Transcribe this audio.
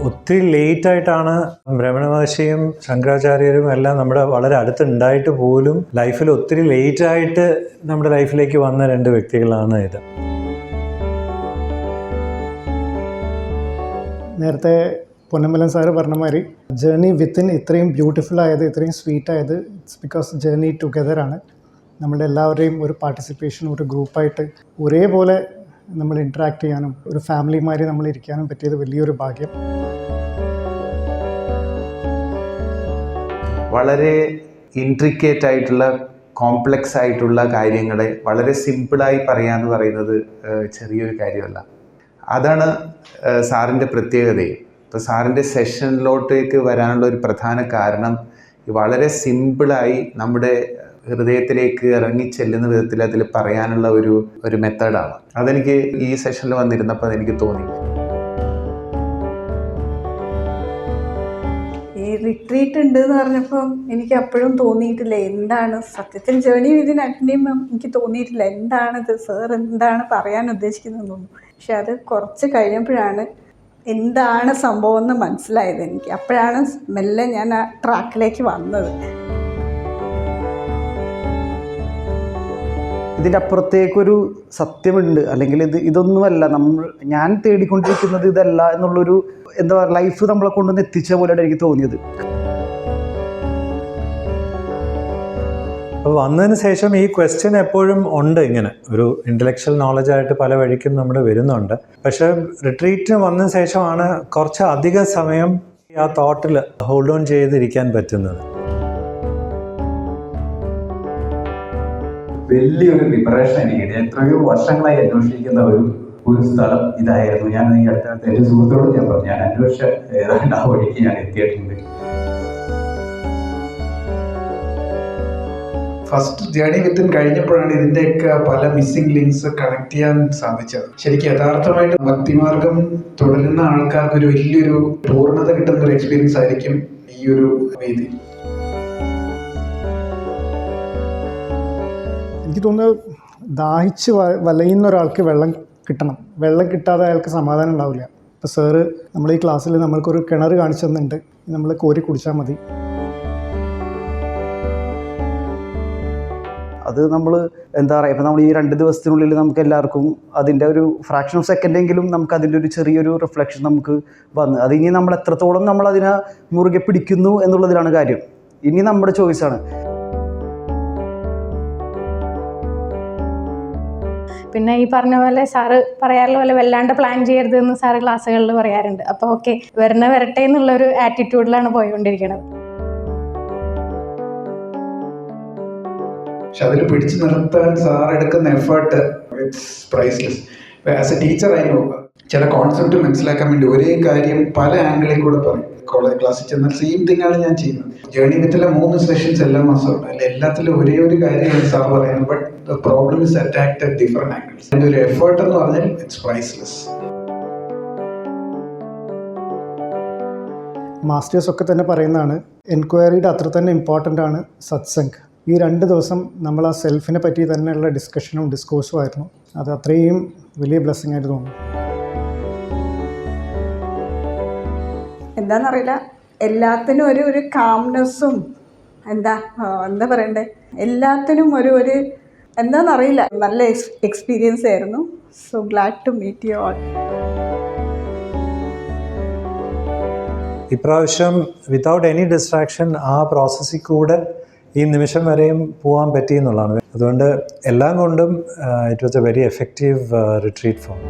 ഒത്തിരി ലേറ്റായിട്ടാണ് രമണ മഹർഷിയും ശങ്കരാചാര്യരും എല്ലാം നമ്മുടെ വളരെ അടുത്തുണ്ടായിട്ട് പോലും ലൈഫിൽ ഒത്തിരി ലേറ്റായിട്ട് നമ്മുടെ ലൈഫിലേക്ക് വന്ന രണ്ട് വ്യക്തികളാണ് ഇത്. നേരത്തെ പൊന്നമ്പലം സാറ് പറഞ്ഞ മാതിരി ജേർണി വിത്തിൻ ഇത്രയും ബ്യൂട്ടിഫുൾ ആയത്, ഇത്രയും സ്വീറ്റ് ആയത് ഇറ്റ്സ് ബിക്കോസ് ജേർണി ടുഗെദറാണ്. നമ്മളുടെ എല്ലാവരുടെയും ഒരു പാർട്ടിസിപ്പേഷൻ, ഒരു ഗ്രൂപ്പായിട്ട് ഒരേപോലെ നമ്മൾ ഇൻട്രാക്ട് ചെയ്യാനും ഒരു ഫാമിലിമാരി നമ്മൾ ഇരിക്കാനും പറ്റിയത് വലിയൊരു ഭാഗ്യം. വളരെ ഇൻട്രിക്കേറ്റ് ആയിട്ടുള്ള കോംപ്ലക്സ് ആയിട്ടുള്ള കാര്യങ്ങളെ വളരെ സിമ്പിളായി പറയാന്ന് പറയുന്നത് ചെറിയൊരു കാര്യമല്ല. അതാണ് സാറിൻ്റെ പ്രത്യേകതയും. ഇപ്പോൾ സാറിൻ്റെ സെഷനിലോട്ടേക്ക് വരാനുള്ള ഒരു പ്രധാന കാരണം വളരെ സിമ്പിളായി നമ്മുടെ ഹൃദയത്തിലേക്ക് ഇറങ്ങിച്ചെല്ലുന്ന വിധത്തിൽ അതിൽ പറയാനുള്ള ഒരു മെത്തേഡാണ്. അതെനിക്ക് ഈ സെഷനിൽ വന്നിരുന്നപ്പോൾ അതെനിക്ക് തോന്നി. ഈ റിട്രീറ്റ് ഉണ്ട് എന്ന് പറഞ്ഞപ്പം എനിക്ക് അപ്പോഴും തോന്നിയിട്ടില്ല എന്താണ് സത്യത്തിൽ ജേർണി വിതിൻ അറ്റൻഡ് ചെയ്യുമ്പോൾ എനിക്ക് തോന്നിയിട്ടില്ല എന്താണിത് സാർ എന്താണ് പറയാൻ ഉദ്ദേശിക്കുന്നതെന്നൊന്നും. പക്ഷെ അത് കുറച്ച് കഴിഞ്ഞപ്പോഴാണ് എന്താണ് സംഭവം എന്ന് മനസ്സിലായത് എനിക്ക്. അപ്പോഴാണ് മെല്ലെ ഞാൻ ആ ട്രാക്കിലേക്ക് വന്നത്. ഇതിൻ്റെ അപ്പുറത്തേക്കൊരു സത്യമുണ്ട്, അല്ലെങ്കിൽ ഇതൊന്നുമല്ല ഞാൻ തേടിക്കൊണ്ടിരിക്കുന്നത് ഇതല്ല എന്നുള്ളൊരു എന്താ പറയുക ലൈഫ് നമ്മളെ കൊണ്ടുവന്ന് എത്തിച്ച പോലെയാണ് എനിക്ക് തോന്നിയത്. അപ്പോൾ വന്നതിന് ശേഷം ഈ ക്വസ്റ്റ്യൻ എപ്പോഴും ഉണ്ട്. ഇങ്ങനെ ഒരു ഇൻ്റലക്ച്വൽ നോളജായിട്ട് പല വഴിക്കും നമ്മൾ വരുന്നുണ്ട്. പക്ഷേ റിട്രീറ്റിന് വന്നതിന് ശേഷമാണ് കുറച്ച് അധികം സമയം ആ തോട്ടിൽ ഹോൾഡ് ഓൺ ചെയ്തിരിക്കാൻ പറ്റുന്നത്. വലിയൊരു പ്രിപ്പറേഷൻ എനിക്ക് എത്രയോ വർഷങ്ങളായി അന്വേഷിക്കുന്ന ഒരു സ്ഥലം ഇതായിരുന്നു. ഞാൻ ഈ അടുത്ത എൻ്റെ സുഹൃത്തോട് ഞാൻ പറഞ്ഞു, ഞാൻ അന്വേഷിച്ച ഏതാണ്ട് ആ വഴിക്ക് ഞാൻ എത്തിയിട്ടുണ്ട്. ഫസ്റ്റ് ജേർണി വിത്തിൻ കഴിഞ്ഞപ്പോഴാണ് ഇതിൻ്റെയൊക്കെ പല മിസ്സിംഗ് ലിങ്ക്സ് കണക്ട് ചെയ്യാൻ സാധിച്ചത്. ശരിക്കും യഥാർത്ഥമായിട്ട് ഭക്തിമാർഗം തുടരുന്ന ആൾക്കാർക്ക് ഒരു വലിയൊരു പൂർണ്ണത കിട്ടുന്ന ഒരു എക്സ്പീരിയൻസ് ആയിരിക്കും ഈ ഒരു വേദി. എനിക്ക് തോന്നുന്നത് ദാഹിച്ച് വലയുന്ന ഒരാൾക്ക് വെള്ളം കിട്ടണം. വെള്ളം കിട്ടാതെ അയാൾക്ക് സമാധാനം ഉണ്ടാവില്ല. ഇപ്പോൾ സാറ് നമ്മൾ ഈ ക്ലാസ്സിൽ നമ്മൾക്കൊരു കിണർ കാണിച്ചു തന്നിട്ടുണ്ട്, നമ്മൾ കോരി കുടിച്ചാൽ മതി. അത് നമ്മൾ എന്താ പറയുക, ഇപ്പോൾ നമ്മൾ ഈ 2 ദിവസത്തിനുള്ളിൽ നമുക്ക് എല്ലാവർക്കും അതിൻ്റെ ഒരു ഫ്രാക്ഷൻ ഓഫ് സെക്കൻഡെങ്കിലും നമുക്ക് അതിൻ്റെ ഒരു ചെറിയൊരു റിഫ്ലക്ഷൻ നമുക്ക് വന്ന്, അതിനി നമ്മൾ എത്രത്തോളം നമ്മൾ അതിനെ മുറുകെ പിടിക്കുന്നു എന്നുള്ളതിലാണ് കാര്യം. ഇനി നമ്മുടെ ചോയ്സാണ്. പിന്നെ ഈ പറഞ്ഞ പോലെ സാറ് പറയാറുള്ള പോലെ വല്ലാണ്ട് പ്ലാൻ ചെയ്യരുതെന്ന് സാറ് ക്ലാസ്സുകളിൽ പറയാറുണ്ട്. അപ്പോൾ ഓക്കെ വരട്ടെ എന്നുള്ളൊരു ആറ്റിറ്റ്യൂഡിലാണ് പോയിക്കൊണ്ടിരിക്കുന്നത്. പക്ഷെ അതിൽ പിടിച്ചു നിർത്താൻ സാർ എടുക്കുന്ന effort it's priceless. As A teacher ആയി നോക്കുക, ചില കോൺസെപ്റ്റ് മനസ്സിലാക്കാൻ വേണ്ടി ഒരേ കാര്യം പല ആംഗിളിൽ കൂടെ പറയും. കോളേജ് ക്ലാസ്സിൽ ചെന്നാൽ സെയിം തിങ് ആണ് ഞാൻ ചെയ്യുന്നത്. ജേർണി വിത്തിലെ 3 സെഷൻസ് എല്ലാ മാസമുണ്ട്. അല്ല എല്ലാത്തിലും ഒരേ ഒരു കാര്യമാണ് സാർ പറയുന്നത്. But the problem is attacked at different angles. അതിൻ്റെ ഒരു എഫേർട്ട് എന്ന് പറഞ്ഞാൽ ഇറ്റ്സ് പ്രൈസ്ലെസ്. മാസ്റ്റേഴ്സ് ഒക്കെ തന്നെ പറയുന്നതാണ്, എൻക്വയറിയുടെ അത്ര തന്നെ ഇമ്പോർട്ടൻ്റ് ആണ് സത്സംഗ്. ഈ 2 ദിവസം നമ്മൾ ആ സെൽഫിനെ പറ്റി തന്നെയുള്ള ഡിസ്കഷനും ഡിസ്കോഴ്സും ആയിരുന്നു. അത് അത്രയും വലിയ ബ്ലെസ്സിങ് ആയിട്ട് തോന്നുന്നു. എന്താണെന്നറിയില്ല, എല്ലാത്തിനും ഒരു കാംനെസ്സും എന്താ പറയണ്ടേ, എല്ലാത്തിനും ഒരു എന്താണെന്നറിയില്ല, നല്ല എക്സ്പീരിയൻസ് ആയിരുന്നു. So glad to meet you all. ഇപ്രാവശ്യം വിത്തൗട്ട് എനി ഡിസ്ട്രാക്ഷൻ ആ പ്രോസസ്സിൽ കൂടെ ഈ നിമിഷം വരെയും പോകാൻ പറ്റി എന്നുള്ളതാണ്. അതുകൊണ്ട് എല്ലാം കൊണ്ടും it was A very effective retreat form.